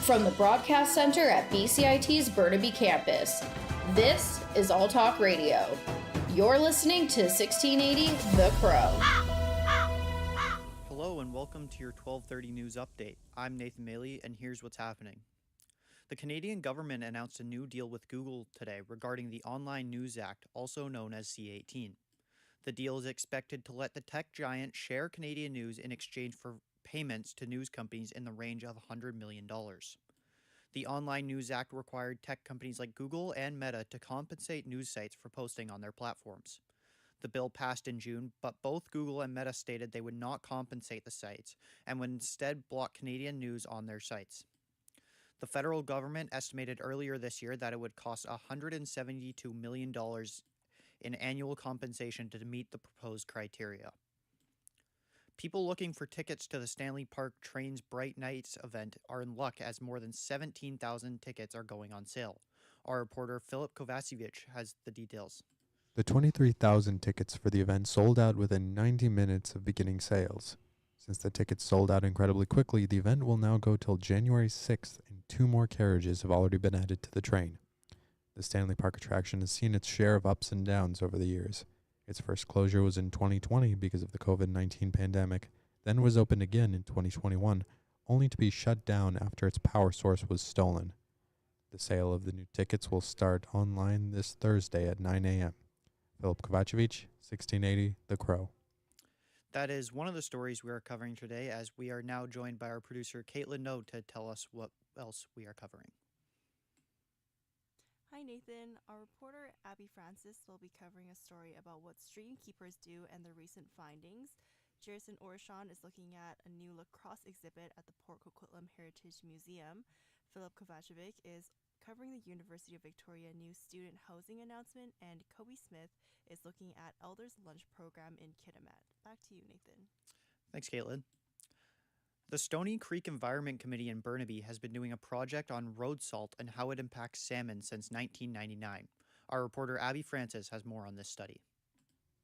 From the Broadcast Center at BCIT's Burnaby Campus, this is All Talk Radio. You're listening to 1680 The Crow. Hello and welcome to your 12:30 news update. I'm Nathan Maley and here's what's happening. The Canadian government announced a new deal with Google today regarding the Online News Act, also known as C-18. The deal is expected to let the tech giant share Canadian news in exchange for payments to news companies in the range of $100 million. The Online News Act required tech companies like Google and Meta to compensate news sites for posting on their platforms. The bill passed in June, but both Google and Meta stated they would not compensate the sites and would instead block Canadian news on their sites. The federal government estimated earlier this year that it would cost $172 million in annual compensation to meet the proposed criteria. People looking for tickets to the Stanley Park Trains Bright Nights event are in luck as more than 17,000 tickets are going on sale. Our reporter Filip Kovacevic has the details. The 23,000 tickets for the event sold out within 90 minutes of beginning sales. Since the tickets sold out incredibly quickly, the event will now go till January 6th, and 2 more carriages have already been added to the train. The Stanley Park attraction has seen its share of ups and downs over the years. Its first closure was in 2020 because of the COVID-19 pandemic, then was opened again in 2021, only to be shut down after its power source was stolen. The sale of the new tickets will start online this Thursday at 9 a.m. Filip Kovacevic, 1680 The Crow. That is one of the stories we are covering today, as we are now joined by our producer Caitlin No to tell us what else we are covering. Hi Nathan, our reporter Abby Francis will be covering a story about what stream keepers do and their recent findings. Jerison Orshon is looking at a new lacrosse exhibit at the Port Coquitlam Heritage Museum. Filip Kovacevic is covering the University of Victoria new student housing announcement, and Kobe Smith is looking at Elders Lunch Program in Kitimat. Back to you, Nathan. Thanks, Caitlin. The Stony Creek Environment Committee in Burnaby has been doing a project on road salt and how it impacts salmon since 1999. Our reporter Abby Francis has more on this study.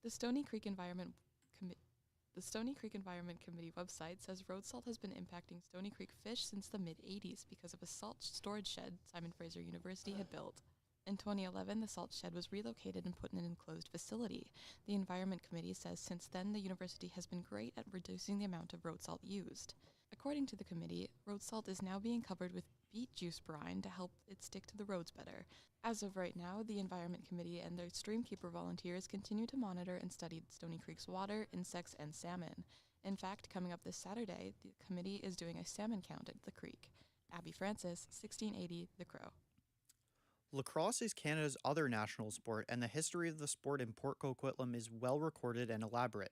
The Stony Creek Environment Committee website says road salt has been impacting Stony Creek fish since the mid-'80s because of a salt storage shed Simon Fraser University had built. In 2011, the salt shed was relocated and put in an enclosed facility. The Environment Committee says since then the university has been great at reducing the amount of road salt used. According to the committee, road salt is now being covered with beet juice brine to help it stick to the roads better. As of right now, the Environment Committee and their streamkeeper volunteers continue to monitor and study Stony Creek's water, insects, and salmon. In fact, coming up this Saturday, the committee is doing a salmon count at the creek. Abby Francis, 1680 The Crow. Lacrosse is Canada's other national sport, and the history of the sport in Port Coquitlam is well recorded and elaborate.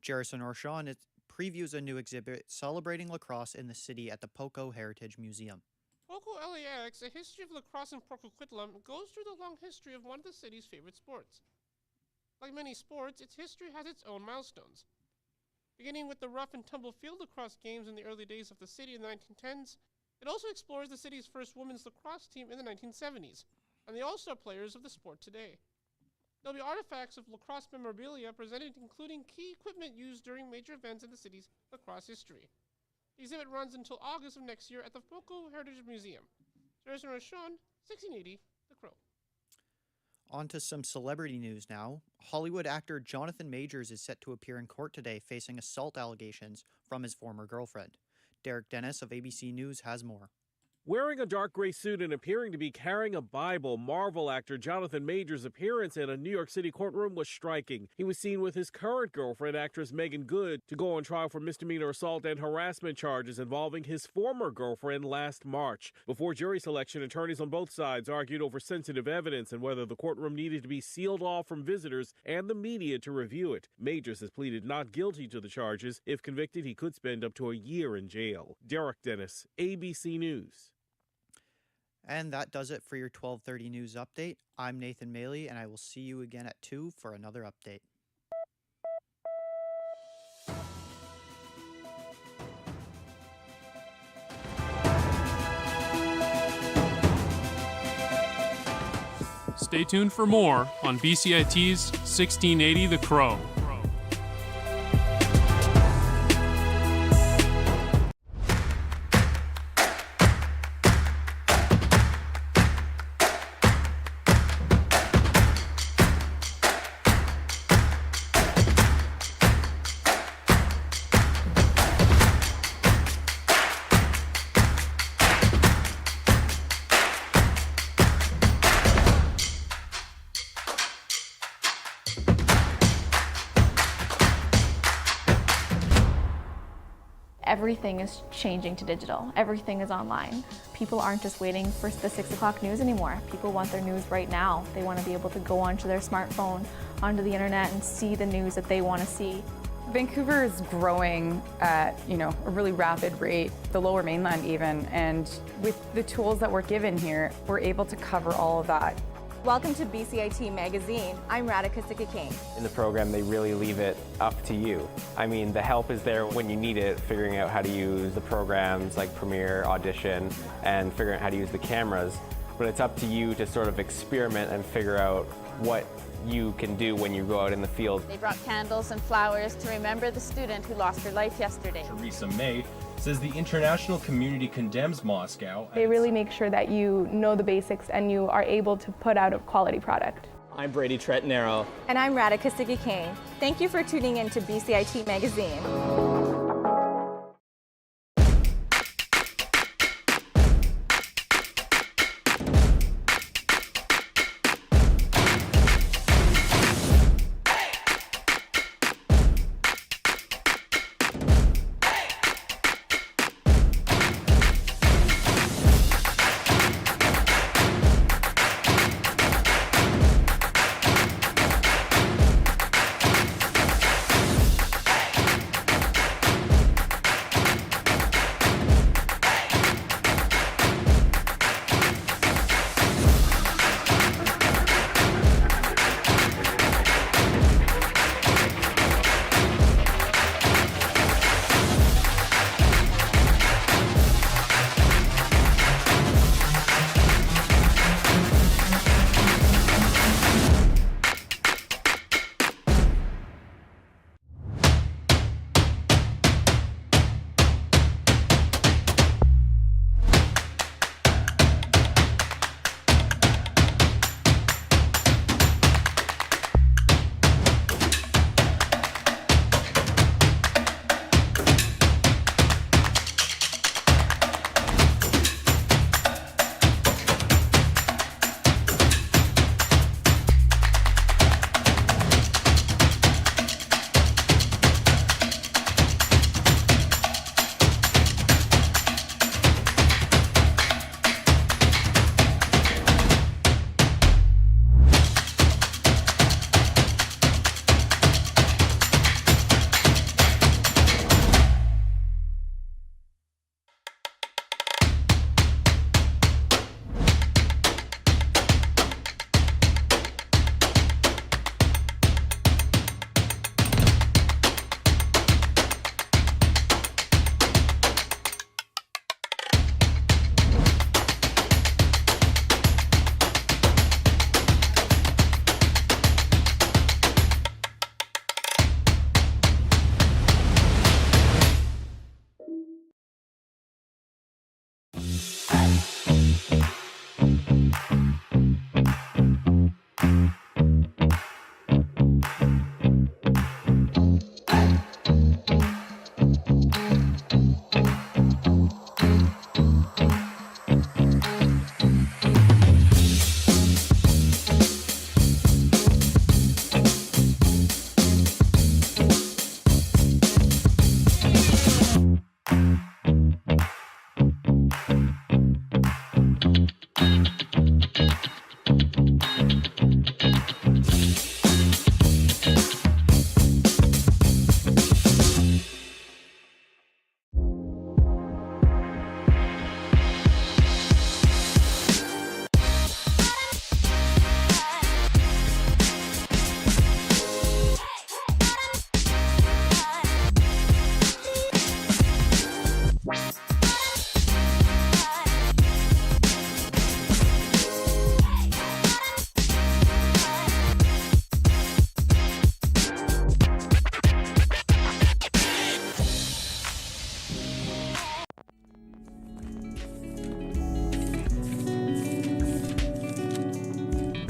Jerison Orshon previews a new exhibit celebrating lacrosse in the city at the Poco Heritage Museum. Poco LAX, A History of Lacrosse in Port Coquitlam, goes through the long history of one of the city's favorite sports. Like many sports, its history has its own milestones. Beginning with the rough and tumble field lacrosse games in the early days of the city in the 1910s, it also explores the city's first women's lacrosse team in the 1970s, and the all-star players of the sport today. There'll be artifacts of lacrosse memorabilia presented, including key equipment used during major events in the city's lacrosse history. The exhibit runs until August of next year at the Poco Heritage Museum. Jerison Orshon, 1680 The Crow. On to some celebrity news now. Hollywood actor Jonathan Majors is set to appear in court today facing assault allegations from his former girlfriend. Derek Dennis of ABC News has more. Wearing a dark gray suit and appearing to be carrying a Bible, Marvel actor Jonathan Majors' appearance in a New York City courtroom was striking. He was seen with his current girlfriend, actress Megan Good, to go on trial for misdemeanor assault and harassment charges involving his former girlfriend last March. Before jury selection, attorneys on both sides argued over sensitive evidence and whether the courtroom needed to be sealed off from visitors and the media to review it. Majors has pleaded not guilty to the charges. If convicted, he could spend up to a year in jail. Derek Dennis, ABC News. And that does it for your 12:30 news update. I'm Nathan Maley, and I will see you again at 2 for another update. Stay tuned for more on BCIT's 1680 The Crow. Everything is changing to digital. Everything is online. People aren't just waiting for the 6 o'clock news anymore. People want their news right now. They want to be able to go onto their smartphone, onto the internet, and see the news that they want to see. Vancouver is growing at, a really rapid rate, the Lower Mainland even, and with the tools that we're given here, we're able to cover all of that. Welcome to BCIT Magazine. I'm Radhika Sikakane. In the program, they really leave it up to you. I mean, the help is there when you need it, figuring out how to use the programs like Premiere, Audition, and figuring out how to use the cameras. But it's up to you to sort of experiment and figure out what you can do when you go out in the field. They brought candles and flowers to remember the student who lost her life yesterday. Theresa May says the international community condemns Moscow. They really make sure that you know the basics and you are able to put out a quality product. I'm Brady Trettenero. And I'm Radhika Sikakane. Thank you for tuning in to BCIT Magazine.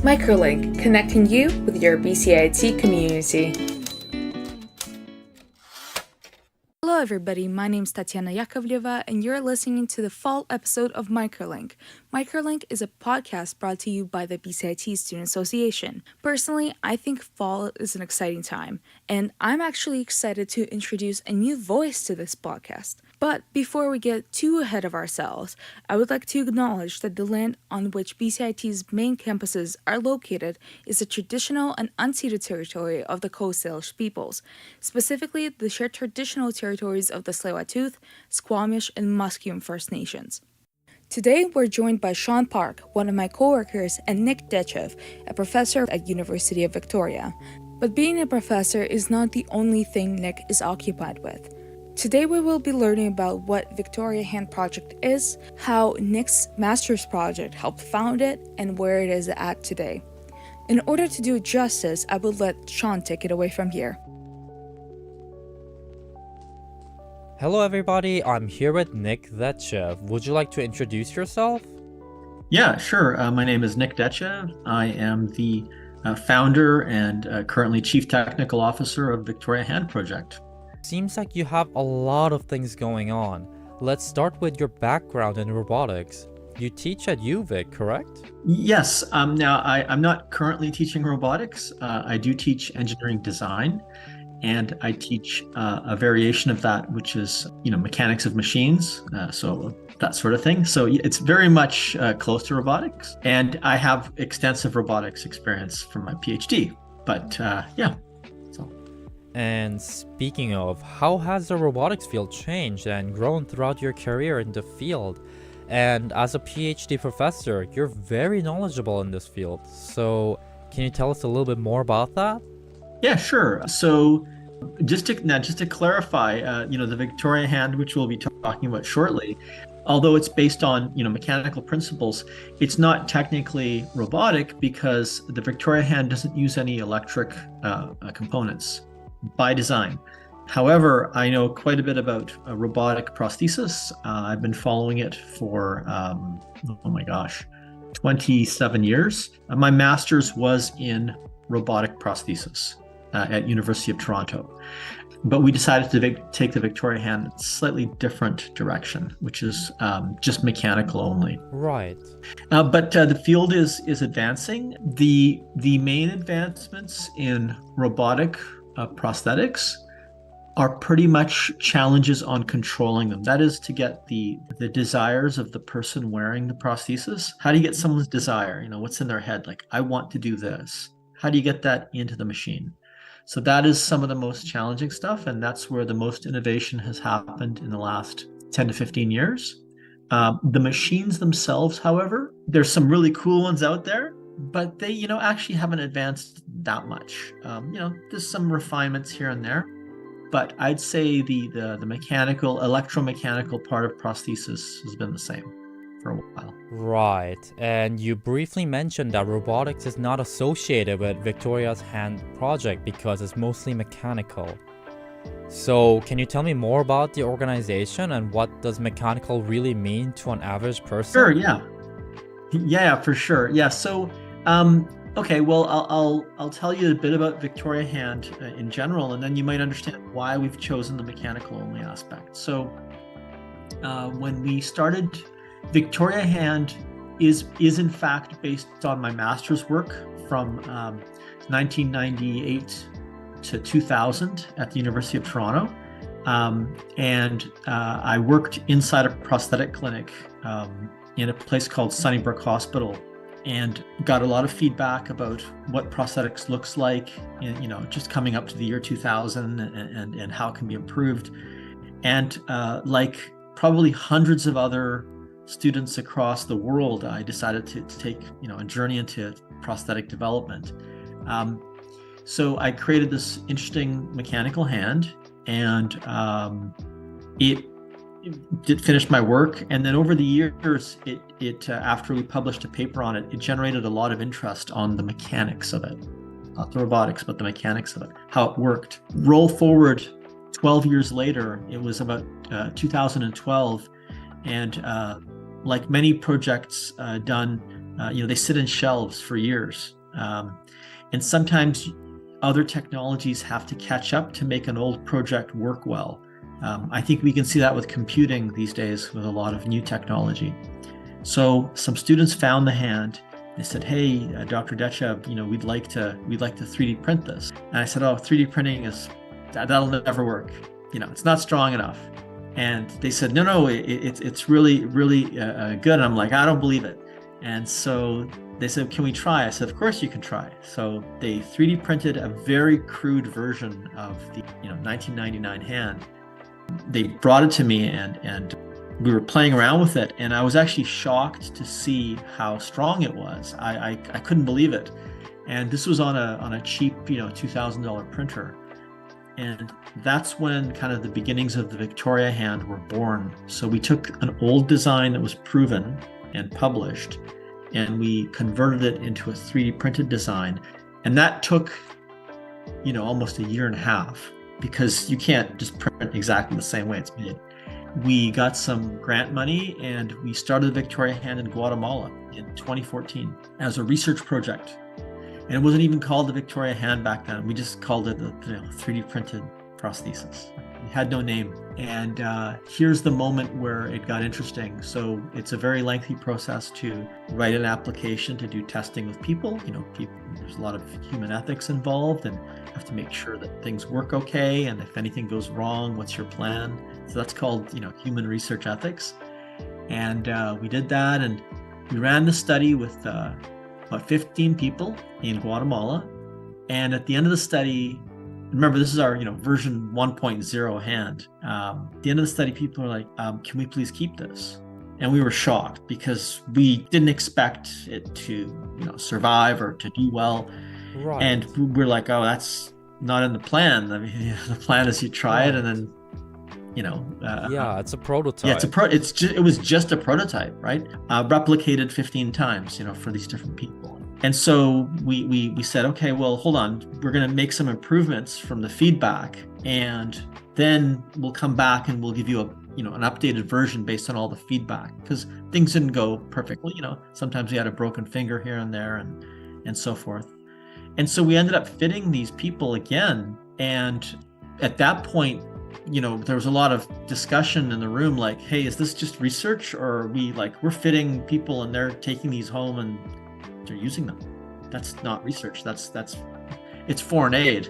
Microlink, connecting you with your BCIT community. Hello everybody, my name is Tatiana Yakovleva and you're listening to the fall episode of Microlink. Microlink is a podcast brought to you by the BCIT Student Association. Personally, I think fall is an exciting time, and I'm actually excited to introduce a new voice to this podcast. But before we get too ahead of ourselves, I would like to acknowledge that the land on which BCIT's main campuses are located is the traditional and unceded territory of the Coast Salish peoples, specifically the shared traditional territories of the Tsleil-Waututh, Squamish, and Musqueam First Nations. Today, we're joined by Sean Park, one of my coworkers, and Nick Dechev, a professor at University of Victoria. But being a professor is not the only thing Nick is occupied with. Today we will be learning about what Victoria Hand Project is, how Nick's master's project helped found it, and where it is at today. In order to do it justice, I will let Sean take it away from here. Hello everybody, I'm here with Nick Dechev. Would you like to introduce yourself? Yeah, sure. My name is Nick Dechev. I am the founder and currently Chief Technical Officer of Victoria Hand Project. Seems like you have a lot of things going on. Let's start with your background in robotics. You teach at UVic, correct? Yes. Now, I'm not currently teaching robotics. I do teach engineering design, and I teach a variation of that, which is, mechanics of machines, so that sort of thing. So it's very much close to robotics, and I have extensive robotics experience from my PhD. But yeah. And speaking of, how has the robotics field changed and grown throughout your career in the field? And as a PhD professor, you're very knowledgeable in this field. So can you tell us a little bit more about that? Yeah, sure. So just to clarify, the Victoria Hand, which we'll be talking about shortly, although it's based on mechanical principles, it's not technically robotic because the Victoria Hand doesn't use any electric components by design. However, I know quite a bit about robotic prosthesis. I've been following it for 27 years. My master's was in robotic prosthesis at University of Toronto. But we decided to take the Victoria Hand in a slightly different direction, which is just mechanical only. Right. But the field is advancing. The main advancements in robotic prosthetics are pretty much challenges on controlling them. That is to get the desires of the person wearing the prosthesis. How do you get someone's desire? What's in their head? Like, I want to do this. How do you get that into the machine? So that is some of the most challenging stuff, and that's where the most innovation has happened in the last 10 to 15 years. The machines themselves, however, there's some really cool ones out there, but they, actually haven't advanced that much. There's some refinements here and there, but I'd say the mechanical, electromechanical part of prosthesis has been the same for a while. Right, and you briefly mentioned that robotics is not associated with Victoria's Hand Project because it's mostly mechanical. So can you tell me more about the organization and what does mechanical really mean to an average person? Sure, yeah, for sure. Yeah, so okay, well, I'll tell you a bit about Victoria Hand in general, and then you might understand why we've chosen the mechanical only aspect. So when we started, Victoria Hand is in fact based on my master's work from 1998 to 2000 at the University of Toronto. And I worked inside a prosthetic clinic in a place called Sunnybrook Hospital, and got a lot of feedback about what prosthetics looks like, just coming up to the year 2000 and how it can be improved. And like probably hundreds of other students across the world, I decided to take a journey into prosthetic development. So I created this interesting mechanical hand, and it did finish my work. And then over the years, it after we published a paper on it, it generated a lot of interest on the mechanics of it, not the robotics, but the mechanics of it, how it worked. Roll forward 12 years later, it was about 2012, and like many projects done They sit in shelves for years. And sometimes other technologies have to catch up to make an old project work well. I think we can see that with computing these days with a lot of new technology. So some students found the hand. They said, "Hey, Dr. Dechev, we'd like to 3D print this." And I said, "Oh, 3D printing that'll never work. It's not strong enough." And they said, "No, it's really, really good." And I'm like, "I don't believe it." And so they said, "Can we try?" I said, "Of course you can try." So they 3D printed a very crude version of the 1999 hand. They brought it to me, and we were playing around with it, and I was actually shocked to see how strong it was. I couldn't believe it. And this was on a cheap $2,000 printer. And that's when kind of the beginnings of the Victoria hand were born. So we took an old design that was proven and published, and we converted it into a 3D printed design. And that took almost a year and a half, because you can't just print exactly the same way it's made. We got some grant money, and we started the Victoria hand in Guatemala in 2014 as a research project. And it wasn't even called the Victoria hand back then. We just called it the 3D printed prosthesis. It had no name. And here's the moment where it got interesting. So it's a very lengthy process to write an application to do testing with people. There's a lot of human ethics involved, and have to make sure that things work okay. And if anything goes wrong, what's your plan? So that's called, human research ethics. And we did that, and we ran the study with about 15 people in Guatemala. And at the end of the study, remember, this is our version 1.0 hand. At the end of the study, people were like, "Can we please keep this?" And we were shocked, because we didn't expect it to survive or to do well. Right. And we're like, "Oh, that's not in the plan." I mean, the plan is you try it, and then it's a prototype. Yeah, it was just a prototype, right? Replicated 15 times, for these different people. And so we said, okay, well, hold on, we're going to make some improvements from the feedback, and then we'll come back and we'll give you an updated version based on all the feedback, because things didn't go perfectly. Sometimes we had a broken finger here and there, and so forth. And so we ended up fitting these people again, and at that point, there was a lot of discussion in the room, like, "Hey, is this just research, or are we're fitting people and they're taking these home and they're using them? That's not research. It's foreign aid."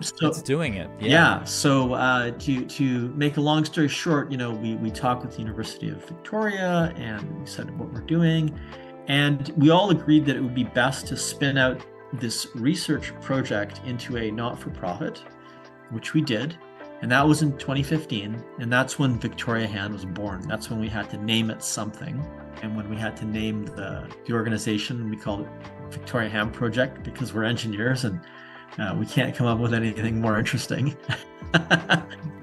So it's doing it. Yeah. So to make a long story short, we talked with the University of Victoria, and we said what we're doing, and we all agreed that it would be best to spin out this research project into a not-for-profit, which we did. And that was in 2015, and that's when Victoria Hand was born. That's when we had to name it something. And when we had to name the organization, we called it Victoria Hand Project, because we're engineers and we can't come up with anything more interesting.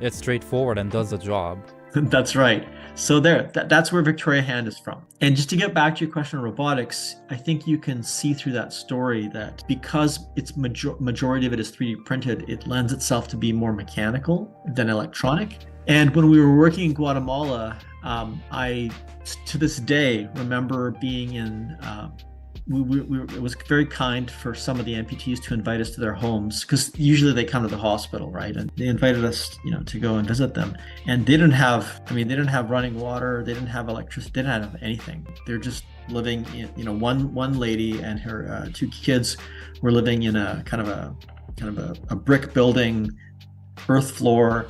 It's straightforward and does the job. That's right. So that's where Victoria Hand is from. And just to get back to your question on robotics, I think you can see through that story that because it's majority of it is 3D printed, it lends itself to be more mechanical than electronic. And when we were working in Guatemala, I, to this day, remember being in it was very kind for some of the amputees to invite us to their homes, because usually they come to the hospital, right? And they invited us, to go and visit them. And they didn't have running water, they didn't have electricity, they didn't have anything. They're just living in, one lady and her 2 kids were living in a kind of a brick building, earth floor,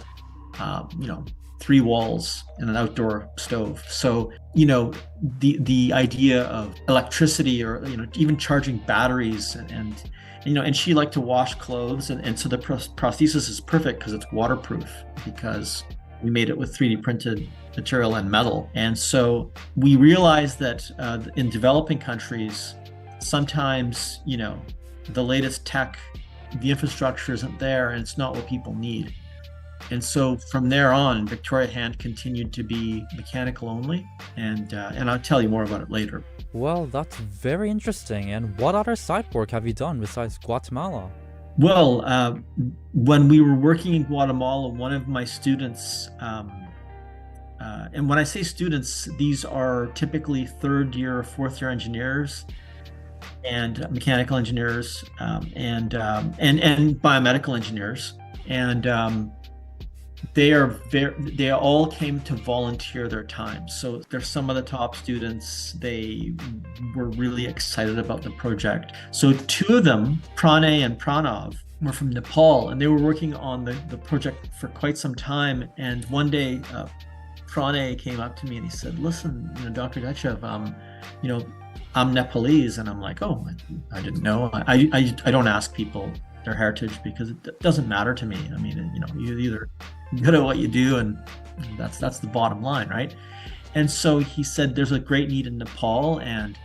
3 walls and an outdoor stove. So, the idea of electricity, or, even charging batteries and she liked to wash clothes. And so the prosthesis is perfect because it's waterproof, because we made it with 3D printed material and metal. And so we realized that in developing countries, sometimes, the latest tech, the infrastructure isn't there, and it's not what people need. And so from there on, Victoria Hand continued to be mechanical only, and I'll tell you more about it later. Well, that's very interesting. And what other site work have you done besides Guatemala? Well, when we were working in Guatemala, one of my students And when I say students, these are typically third year or fourth year engineers and mechanical engineers and biomedical engineers. And they all came to volunteer their time. So they're some of the top students. They were really excited about the project. So two of them, Pranay and Pranav, were from Nepal, and they were working on the project for quite some time. And one day, Pranay came up to me and he said, "Listen, Dr. Dechev, I'm Nepalese." And I'm like, "Oh, I didn't know." I don't ask people their heritage because it doesn't matter to me. I mean, you're either good at what you do, and that's the bottom line, right? And so he said, "There's a great need in Nepal," and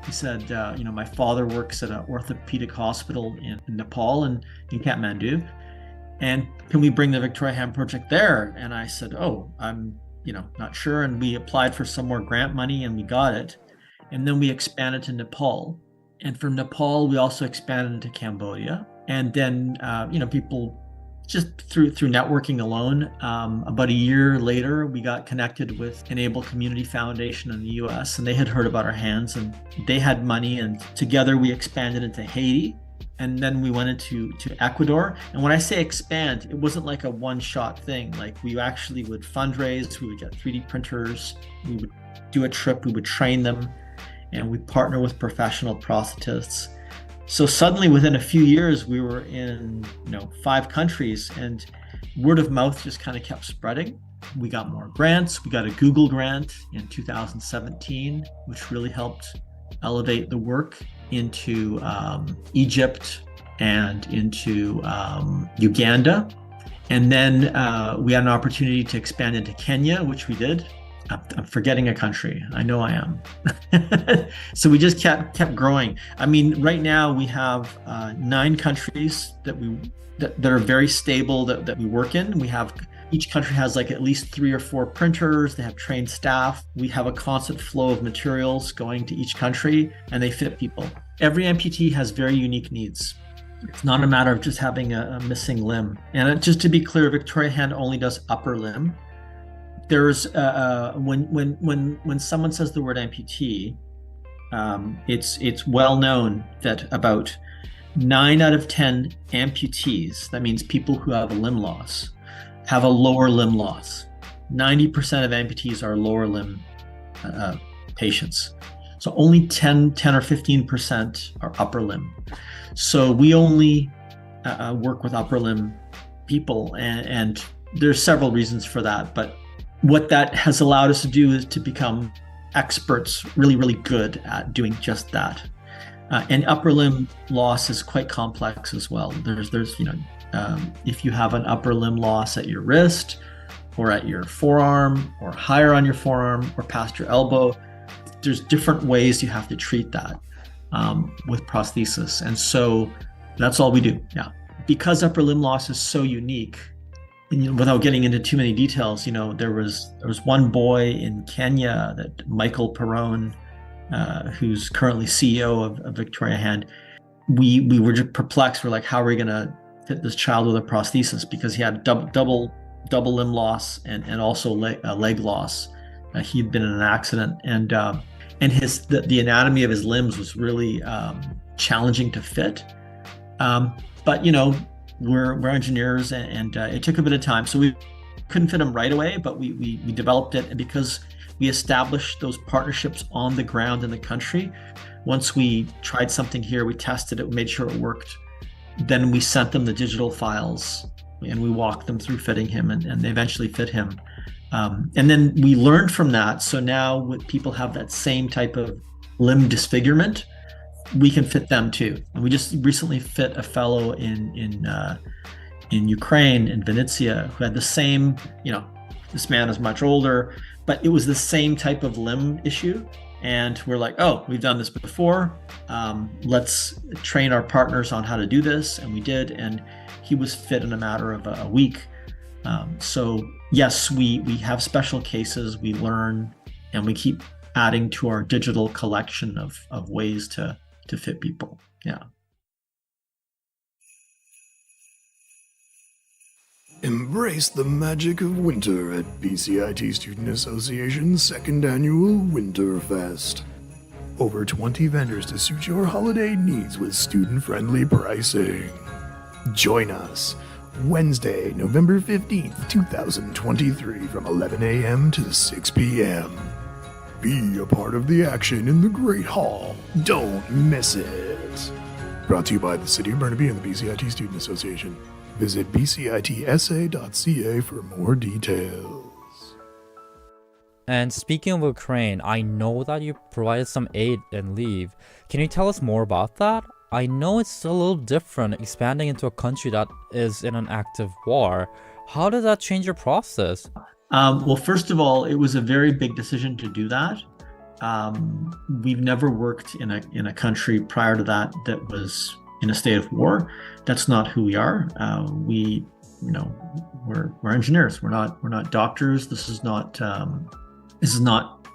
he said, "My father works at an orthopedic hospital in Nepal and in Kathmandu, and can we bring the Victoria Hand project there?" And I said, "Oh, I'm not sure." And we applied for some more grant money and we got it. And then we expanded to Nepal. And from Nepal, we also expanded into Cambodia. And then, people just through networking alone, about a year later, we got connected with Enable Community Foundation in the US, and they had heard about our hands and they had money. And together we expanded into Haiti. And then we went into Ecuador. And when I say expand, it wasn't like a one-shot thing. Like we actually would fundraise, we would get 3D printers, we would do a trip, we would train them, and we'd partner with professional prosthetists. So suddenly within a few years, we were in 5 countries, and word of mouth just kind of kept spreading. We got more grants. We got a Google grant in 2017, which really helped elevate the work into Egypt and into Uganda. And then we had an opportunity to expand into Kenya, which we did. I'm forgetting a country. I know I am. So we just kept growing. I mean, right now we have 9 countries that are very stable that we work in. We have each country has like at least 3 or 4 printers. They have trained staff. We have a constant flow of materials going to each country, and they fit people. Every amputee has very unique needs. It's not a matter of just having a missing limb. And just to be clear, Victoria Hand only does upper limb. There's when someone says the word amputee, it's well known that about 9 out of 10 amputees, that means people who have a limb loss, have a lower limb loss. 90% of amputees are lower limb patients. So only 10 or 15% are upper limb. So we only work with upper limb people, and there's several reasons for that. But what that has allowed us to do is to become experts, really, really good at doing just that. And upper limb loss is quite complex as well. There's if you have an upper limb loss at your wrist or at your forearm or higher on your forearm or past your elbow, there's different ways you have to treat that with prosthesis. And so that's all we do. Yeah. Because upper limb loss is so unique, and without getting into too many details, there was one boy in Kenya, that Michael Perrone, who's currently CEO of Victoria Hand. We were just perplexed. We're like, how are we going to fit this child with a prosthesis? Because he had double limb loss and also leg loss. He'd been in an accident, and the anatomy of his limbs was really challenging to fit. But we're engineers, and it took a bit of time, so we couldn't fit him right away. But we developed it, and because we established those partnerships on the ground in the country, once we tried something here, we tested it, we made sure it worked. Then we sent them the digital files, and we walked them through fitting him, and they eventually fit him. And then we learned from that. So now when people have that same type of limb disfigurement, we can fit them too. And we just recently fit a fellow in Ukraine, in Vinnytsia, who had the same, this man is much older, but it was the same type of limb issue. And we're like, oh, we've done this before. Let's train our partners on how to do this. And we did. And he was fit in a matter of a week. So yes, we have special cases, we learn, and we keep adding to our digital collection of ways to fit people. Yeah. Embrace the magic of winter at BCIT Student Association's second annual Winterfest. Over 20 vendors to suit your holiday needs with student-friendly pricing. Join us Wednesday, November 15th, 2023 from 11 a.m. to 6 p.m. Be a part of the action in the Great Hall. Don't miss it. Brought to you by the City of Burnaby and the BCIT Student Association. Visit bcitsa.ca for more details. And speaking of Ukraine, I know that you provided some aid and leave. Can you tell us more about that? I know it's a little different expanding into a country that is in an active war. How did that change your process? Well, first of all, it was a very big decision to do that. We've never worked in a country prior to that was in a state of war. That's not who we are. We're engineers. We're not doctors. This is not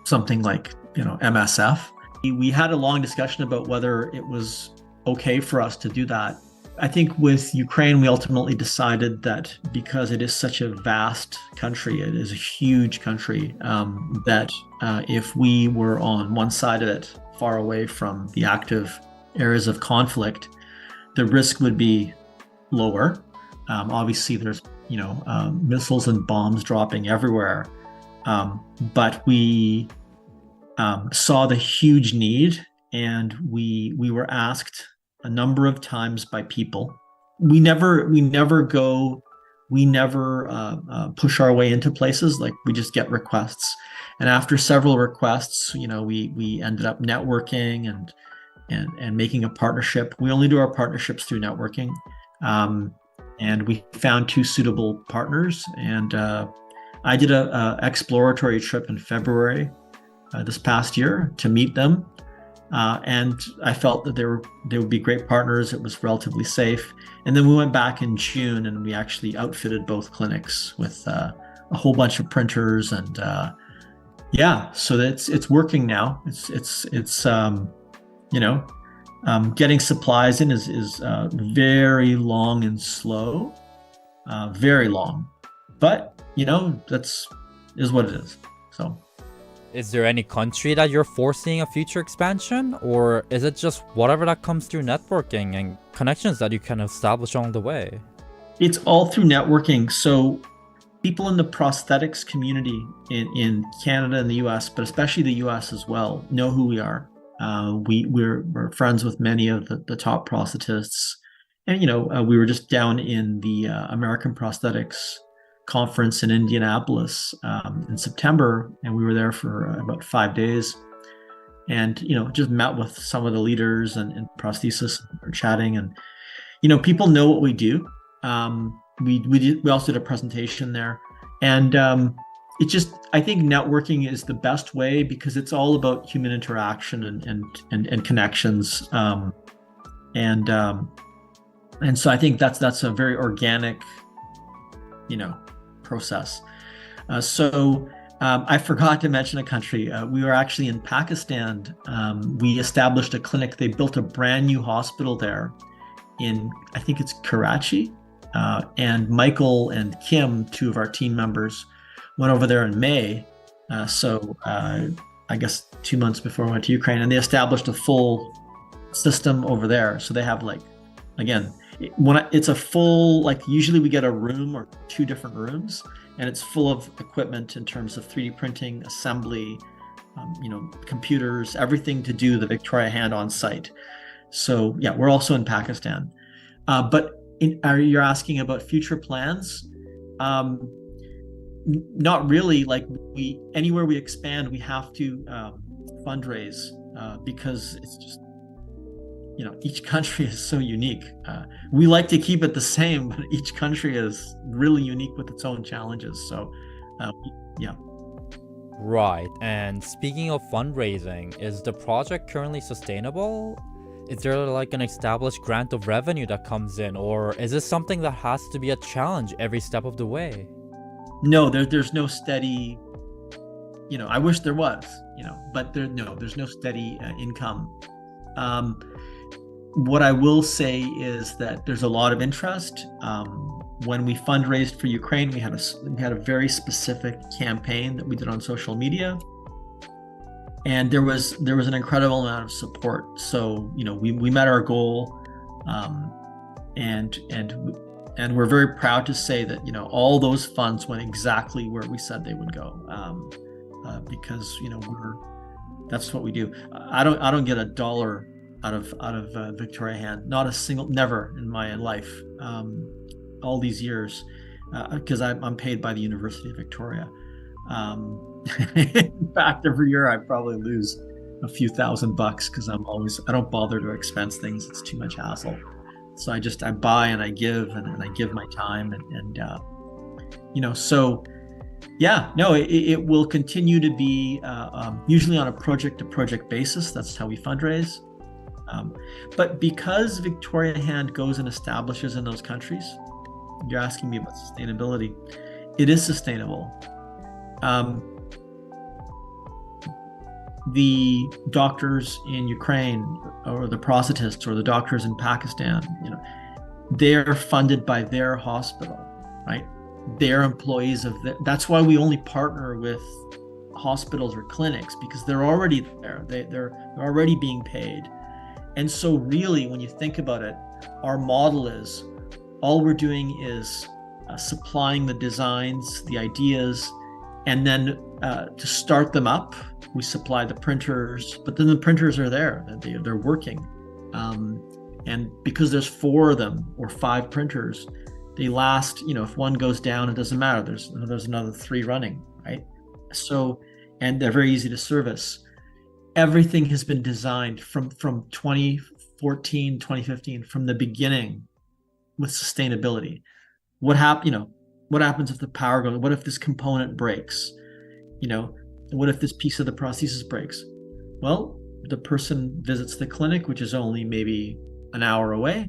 something like MSF. We had a long discussion about whether it was okay for us to do that. I think with Ukraine, we ultimately decided that because it is such a vast country, it is a huge country, that if we were on one side of it, far away from the active areas of conflict, the risk would be lower. Obviously, there's missiles and bombs dropping everywhere, but we saw the huge need, and we were asked a number of times by people. We never push our way into places. Like, we just get requests, and after several requests, we ended up networking and making a partnership. We only do our partnerships through networking, and we found two suitable partners. And I did a exploratory trip in February this past year to meet them. And I felt that they would be great partners. It was relatively safe. And then we went back in June, and we actually outfitted both clinics with a whole bunch of printers, and so it's working now. It's getting supplies in is very long and slow, very long. But that's what it is. So. Is there any country that you're foreseeing a future expansion, or is it just whatever that comes through networking and connections that you can establish along the way? It's all through networking. So people in the prosthetics community in Canada and the US, but especially the US as well, know who we are. We're friends with many of the top prosthetists. And, we were just down in the American Prosthetics Conference in Indianapolis in September, and we were there for about 5 days, and just met with some of the leaders and prosthesists. We're chatting, and people know what we do. We also did a presentation there, and I think networking is the best way, because it's all about human interaction and connections, and so I think that's a very organic process. I forgot to mention a country. We were actually in Pakistan. We established a clinic. They built a brand new hospital there in, I think it's Karachi. And Michael and Kim, two of our team members, went over there in May. I guess 2 months before we went to Ukraine, and they established a full system over there. So they have it's a full, usually we get a room or two different rooms, and it's full of equipment in terms of 3D printing, assembly, computers, everything to do the Victoria hand on site. So yeah, we're also in Pakistan. You're asking about future plans? Not really. Anywhere we expand, we have to fundraise because it's just, each country is so unique. We like to keep it the same, but each country is really unique with its own challenges. So, yeah. Right. And speaking of fundraising, is the project currently sustainable? Is there an established grant of revenue that comes in, or is this something that has to be a challenge every step of the way? No, there's no steady, I wish there was, but there's no steady income. What I will say is that there's a lot of interest. When we fundraised for Ukraine, we had a very specific campaign that we did on social media, and there was an incredible amount of support. So we met our goal, and we're very proud to say that all those funds went exactly where we said they would go, because that's what we do. I don't get a dollar out of Victoria Hand, not a single, never in my life, all these years, because I'm paid by the University of Victoria. In fact, every year I probably lose a few $1,000 because I don't bother to expense things. It's too much hassle. So I buy and I give, and I give my time, so yeah, no, it will continue to be usually on a project to project basis. That's how we fundraise. But because Victoria Hand goes and establishes in those countries, you're asking me about sustainability. It is sustainable. The doctors in Ukraine, or the prosthetists, or the doctors in Pakistan, they're funded by their hospital, right? They're employees of that's why we only partner with hospitals or clinics, because they're already there. They're already being paid. And so really, when you think about it, our model is all we're doing is supplying the designs, the ideas, and then to start them up, we supply the printers, but then the printers are there, they're working. And because there's 4 of them or 5 printers, they last, if one goes down, it doesn't matter. There's another 3 running, right? So, and they're very easy to service. Everything has been designed from 2014, 2015, from the beginning with sustainability. What happens if the power goes? What if this component breaks? What if this piece of the prosthesis breaks? Well, the person visits the clinic, which is only maybe an hour away,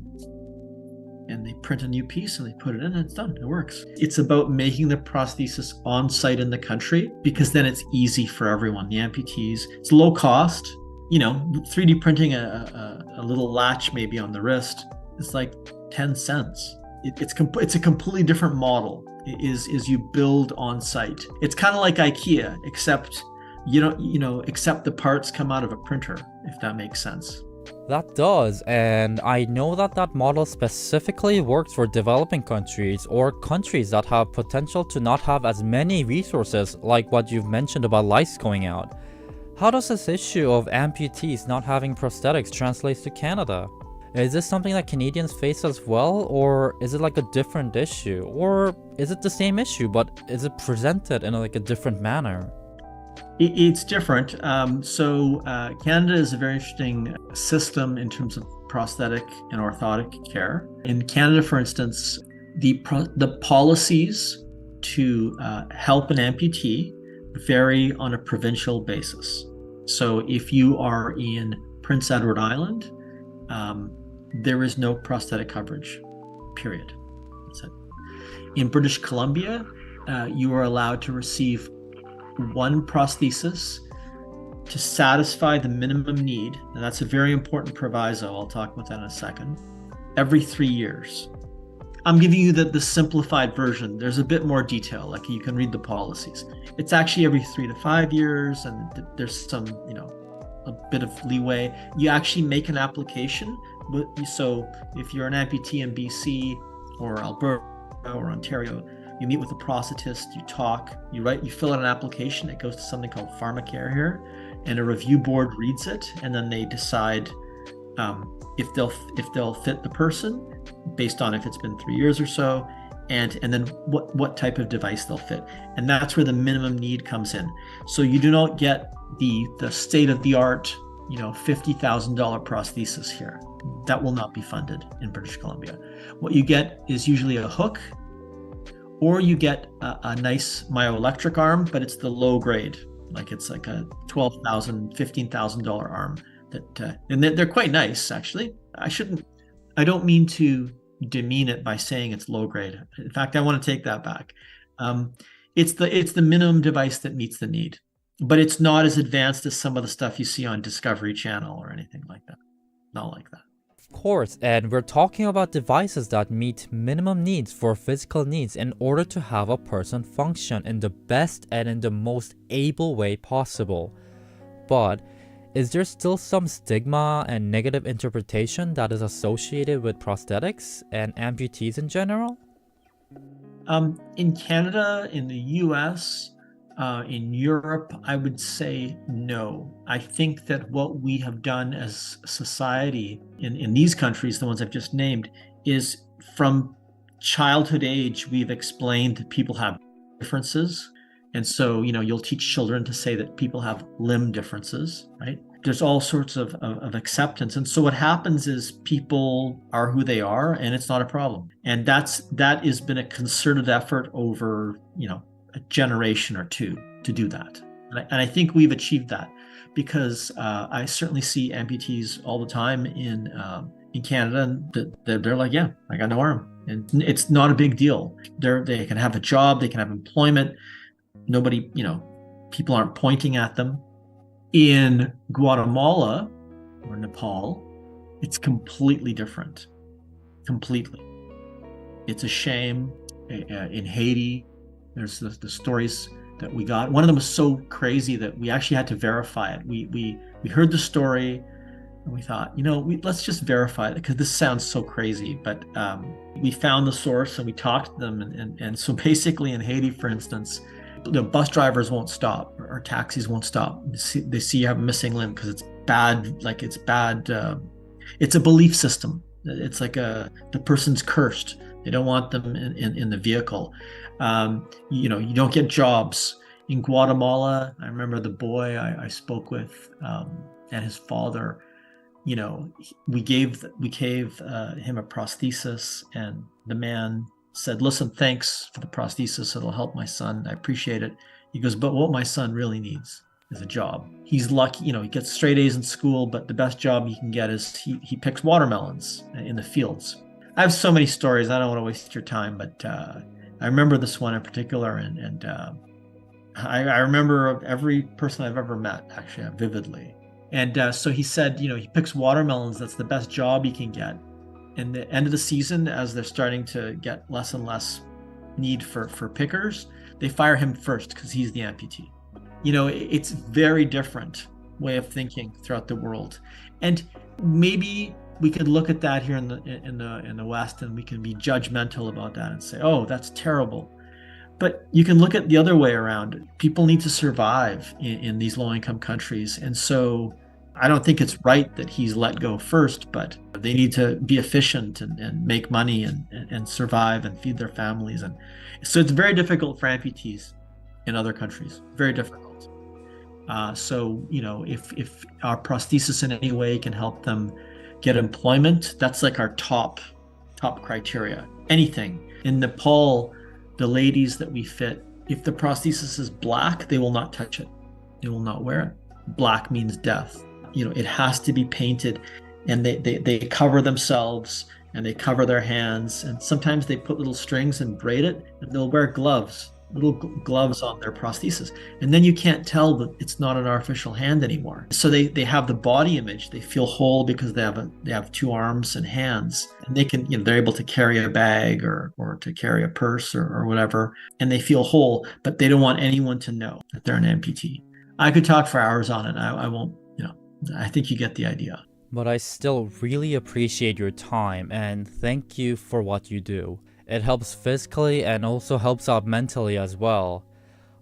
and they print a new piece and they put it in, and it's done. It works. It's about making the prosthesis on site in the country, because then it's easy for everyone. The amputees, it's low cost. 3D printing a little latch maybe on the wrist, it's like 10 cents. It's a completely different model. Is you build on site. It's kind of like IKEA, except except the parts come out of a printer, if that makes sense. That does, and I know that model specifically works for developing countries, or countries that have potential to not have as many resources, like what you've mentioned about lights going out. How does this issue of amputees not having prosthetics translate to Canada? Is this something that Canadians face as well, or is it like a different issue? Or is it the same issue, but is it presented in a different manner? It's different. So Canada is a very interesting system in terms of prosthetic and orthotic care. In Canada, for instance, the policies to help an amputee vary on a provincial basis. So if you are in Prince Edward Island, there is no prosthetic coverage, period. That's it. In British Columbia, you are allowed to receive 1 prosthesis to satisfy the minimum need, and that's a very important proviso. I'll talk about that in a second. Every 3 years. I'm giving you the simplified version. There's a bit more detail, like you can read the policies. It's actually every 3 to 5 years, and there's some, a bit of leeway. You actually make an application. So if you're an amputee in BC or Alberta or Ontario, you meet with a prosthetist, you talk, you fill out an application. It goes to something called PharmaCare here, and a review board reads it, and then they decide if they'll fit the person based on if it's been 3 years or so, and then what type of device they'll fit. And that's where the minimum need comes in. So you do not get the state of the art, $50,000 prosthesis here. That will not be funded in British Columbia. What you get is usually a hook, or you get a nice myoelectric arm, but it's the low grade. It's like a $12,000, $15,000 arm and they're quite nice, actually. I don't mean to demean it by saying it's low grade. In fact, I want to take that back. It's the minimum device that meets the need, but it's not as advanced as some of the stuff you see on Discovery Channel or anything like that. Not like that. Of course, and we're talking about devices that meet minimum needs for physical needs in order to have a person function in the best and in the most able way possible. But is there still some stigma and negative interpretation that is associated with prosthetics and amputees in general? In Canada, in the US, in Europe, I would say no. I think that what we have done as a society in these countries, the ones I've just named, is from childhood age, we've explained that people have differences. And so, you'll teach children to say that people have limb differences, right? There's all sorts of acceptance. And so what happens is people are who they are, and it's not a problem. And that has been a concerted effort over, a generation or two to do that. And I think we've achieved that because I certainly see amputees all the time in Canada, and they're like, yeah, I got no arm. And it's not a big deal. They can have a job, they can have employment. Nobody, people aren't pointing at them. In Guatemala or Nepal, it's completely different. Completely. It's a shame. In Haiti, there's the stories that we got. One of them was so crazy that we actually had to verify it. We heard the story and we thought, let's just verify it because this sounds so crazy. But we found the source and we talked to them. And so basically in Haiti, for instance, the bus drivers won't stop or taxis won't stop. They see you have a missing limb because it's bad. It's a belief system. It's like the person's cursed. They don't want them in the vehicle. You don't get jobs. In Guatemala, I remember the boy I spoke with and his father, we gave him a prosthesis, and the man said, listen, thanks for the prosthesis. It'll help my son. I appreciate it. He goes, but what my son really needs is a job. He's lucky, he gets straight A's in school, but the best job he can get is he picks watermelons in the fields. I have so many stories. I don't want to waste your time, but I remember this one in particular. And I remember every person I've ever met, actually, vividly. And so he said, he picks watermelons. That's the best job he can get. And the end of the season, as they're starting to get less and less need for pickers, they fire him first because he's the amputee. It's very different way of thinking throughout the world. And maybe we could look at that here in the West, and we can be judgmental about that and say, oh, that's terrible. But you can look at the other way around. People need to survive in these low-income countries. And so I don't think it's right that he's let go first, but they need to be efficient and make money and survive and feed their families. And so it's very difficult for amputees in other countries, very difficult. So, if our prosthesis in any way can help them get employment, that's like our top criteria. Anything. In Nepal, the ladies that we fit, if the prosthesis is black, they will not touch it. They will not wear it. Black means death. It has to be painted, and they cover themselves and they cover their hands, and sometimes they put little strings and braid it, and they'll wear little gloves on their prosthesis, and then you can't tell that it's not an artificial hand anymore. So they have the body image. They feel whole because they have two arms and hands, and they can they're able to carry a bag or to carry a purse or whatever, and they feel whole, but they don't want anyone to know that they're an amputee. I could talk for hours on it. I won't. I think you get the idea. But I still really appreciate your time, and thank you for what you do. It helps physically and also helps out mentally as well.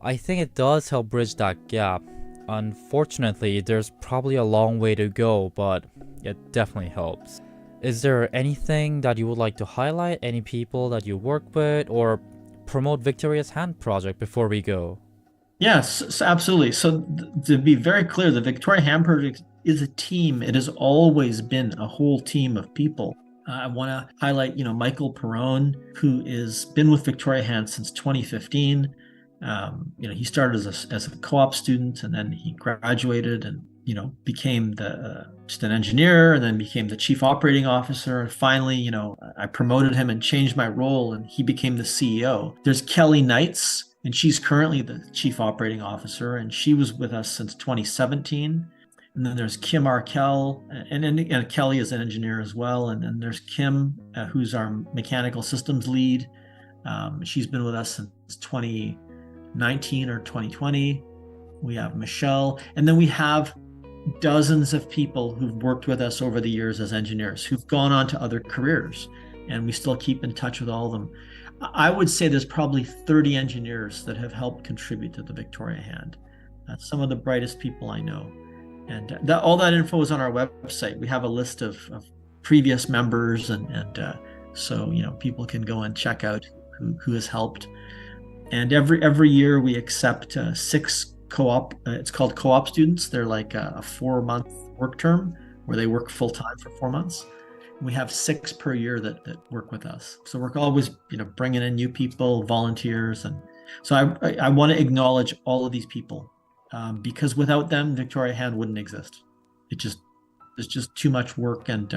I think it does help bridge that gap. Unfortunately, there's probably a long way to go, but it definitely helps. Is there anything that you would like to highlight? Any people that you work with, or promote Victoria's Hand Project before we go? Yes, absolutely. So to be very clear, the Victoria Hand Project is a team. It has always been a whole team of people. I want to highlight, Michael Perrone, who has been with Victoria Hand since 2015. He started as a co-op student, and then he graduated and, became just an engineer, and then became the chief operating officer. And finally, I promoted him and changed my role, and he became the CEO. There's Kelly Knights, and she's currently the chief operating officer, and she was with us since 2017. And then there's Kim Arkell, and Kelly is an engineer as well. And then there's Kim, who's our mechanical systems lead. She's been with us since 2019 or 2020. We have Michelle, and then we have dozens of people who've worked with us over the years as engineers who've gone on to other careers, and we still keep in touch with all of them. I would say there's probably 30 engineers that have helped contribute to the Victoria Hand. That's some of the brightest people I know. And all that info is on our website. We have a list of previous members, and so people can go and check out who has helped. And every year we accept 6 co-op. It's called co-op students. They're like a 4-month work term where they work full time for 4 months. And we have 6 per year that work with us. So we're always bringing in new people, volunteers, and so I want to acknowledge all of these people. Because without them, Victoria Hand wouldn't exist. It's just too much work, and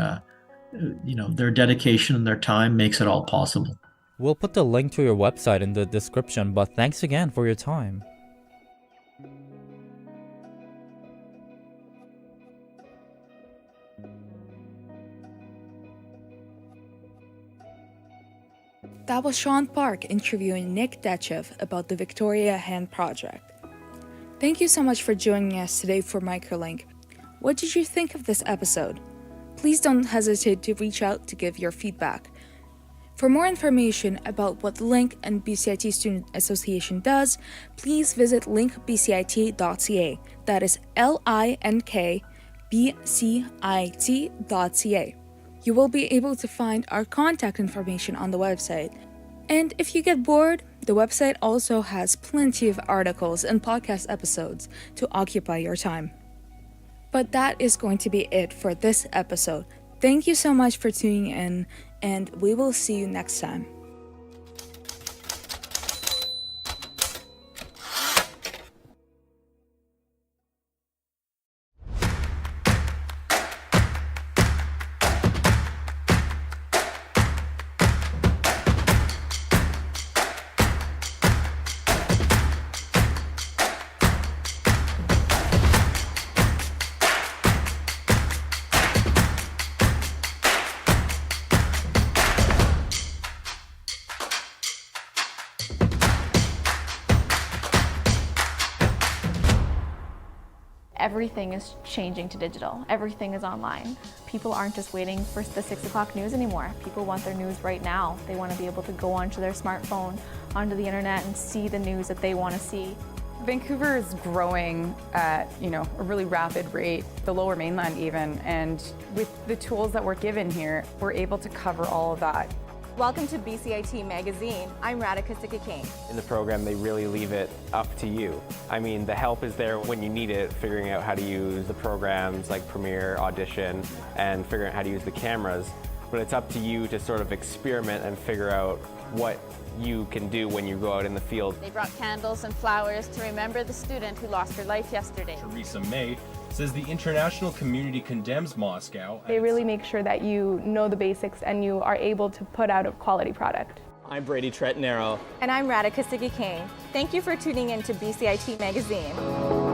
their dedication and their time makes it all possible. We'll put the link to your website in the description, but thanks again for your time. That was Sean Park interviewing Nick Detchev about the Victoria Hand project. Thank you so much for joining us today for Microlink. What did you think of this episode? Please don't hesitate to reach out to give your feedback. For more information about what Link and BCIT Student Association does, please visit linkbcit.ca. That is linkbcit.ca. You will be able to find our contact information on the website. And if you get bored, the website also has plenty of articles and podcast episodes to occupy your time. But that is going to be it for this episode. Thank you so much for tuning in, and we will see you next time. Everything is changing to digital. Everything is online. People aren't just waiting for the 6 o'clock news anymore. People want their news right now. They want to be able to go onto their smartphone, onto the internet, and see the news that they want to see. Vancouver is growing at a really rapid rate, the Lower Mainland even, and with the tools that we're given here, we're able to cover all of that. Welcome to BCIT Magazine. I'm Radhika Sikakane. In the program, they really leave it up to you. I mean, the help is there when you need it, figuring out how to use the programs like Premiere, Audition, and figuring out how to use the cameras. But it's up to you to sort of experiment and figure out what you can do when you go out in the field. They brought candles and flowers to remember the student who lost her life yesterday. Theresa May says the international community condemns Moscow. They really make sure that you know the basics and you are able to put out a quality product. I'm Brady Tretnero. And I'm Radhika Sikakane. Thank you for tuning in to BCIT Magazine.